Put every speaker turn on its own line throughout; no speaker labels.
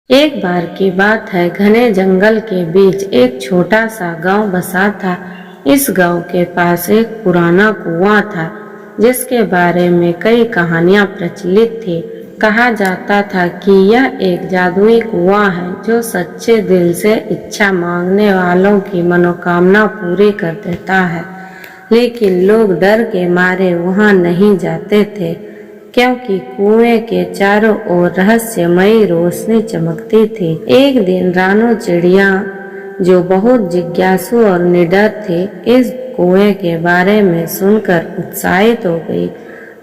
एक बार की बात है, घने जंगल के बीच एक छोटा सा गांव बसा था। इस गांव के पास एक पुराना कुआं था, जिसके बारे में कई कहानियां प्रचलित थी। कहा जाता था कि यह एक जादुई कुआं है जो सच्चे दिल से इच्छा मांगने वालों की मनोकामना पूरी कर देता है। लेकिन लोग डर के मारे वहां नहीं जाते थे, क्योंकि कुएं के चारों ओर रहस्यमयी रोशनी चमकती थी। एक दिन रानू चिड़िया, जो बहुत जिज्ञासु और निडर थी, इस कुएं के बारे में सुनकर उत्साहित हो गई।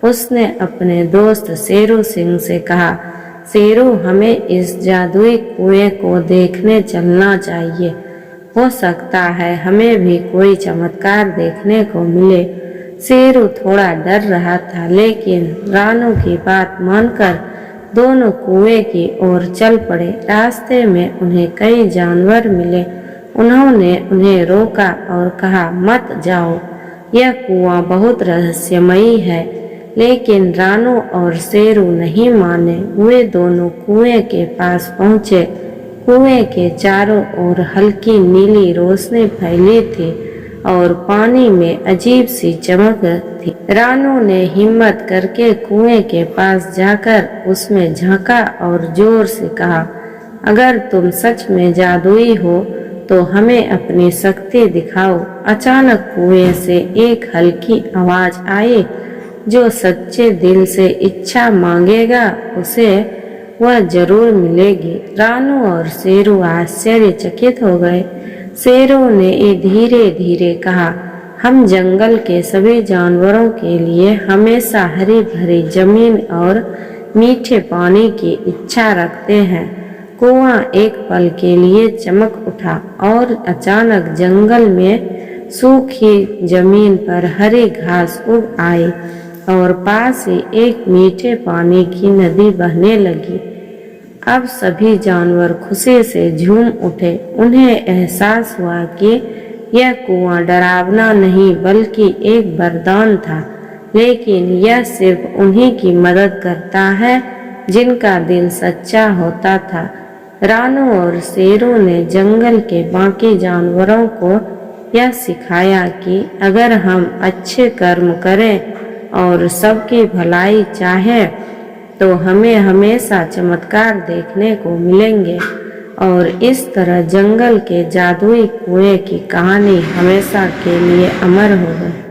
उसने अपने दोस्त शेरू सिंह से कहा, शेरू, हमें इस जादुई कुएं को देखने चलना चाहिए। हो सकता है हमें भी कोई चमत्कार देखने को मिले। शेरू थोड़ा डर रहा था, लेकिन रानू की बात मानकर दोनों कुएं की ओर चल पड़े। रास्ते में उन्हें कई जानवर मिले। उन्होंने उन्हें रोका और कहा, मत जाओ, यह कुआं बहुत रहस्यमयी है। लेकिन रानू और शेरू नहीं माने। वे दोनों कुएं के पास पहुंचे। कुएं के चारों ओर हल्की नीली रोशनी फैली थी और पानी में अजीब सी चमक थी। रानू ने हिम्मत करके कुएं के पास जाकर उसमें झांका और जोर से कहा, अगर तुम सच में जादुई हो तो हमें अपनी शक्ति दिखाओ। अचानक कुएं से एक हल्की आवाज आई, जो सच्चे दिल से इच्छा मांगेगा उसे वह जरूर मिलेगी। रानू और शेरू आश्चर्यचकित हो गए। शेरू ने धीरे धीरे कहा, हम जंगल के सभी जानवरों के लिए हमेशा हरी भरी जमीन और मीठे पानी की इच्छा रखते हैं। कुआं एक पल के लिए चमक उठा और अचानक जंगल में सूखी जमीन पर हरी घास उग आई और पास ही एक मीठे पानी की नदी बहने लगी। अब सभी जानवर खुशी से झूम उठे। उन्हें एहसास हुआ कि यह कुआं डरावना नहीं बल्कि एक वरदान था। लेकिन यह सिर्फ उन्हीं की मदद करता है जिनका दिल सच्चा होता था। रानू और शेरू ने जंगल के बाकी जानवरों को यह सिखाया कि अगर हम अच्छे कर्म करें और सबकी भलाई चाहें तो हमें हमेशा चमत्कार देखने को मिलेंगे। और इस तरह जंगल के जादुई कुएं की कहानी हमेशा के लिए अमर हो गई।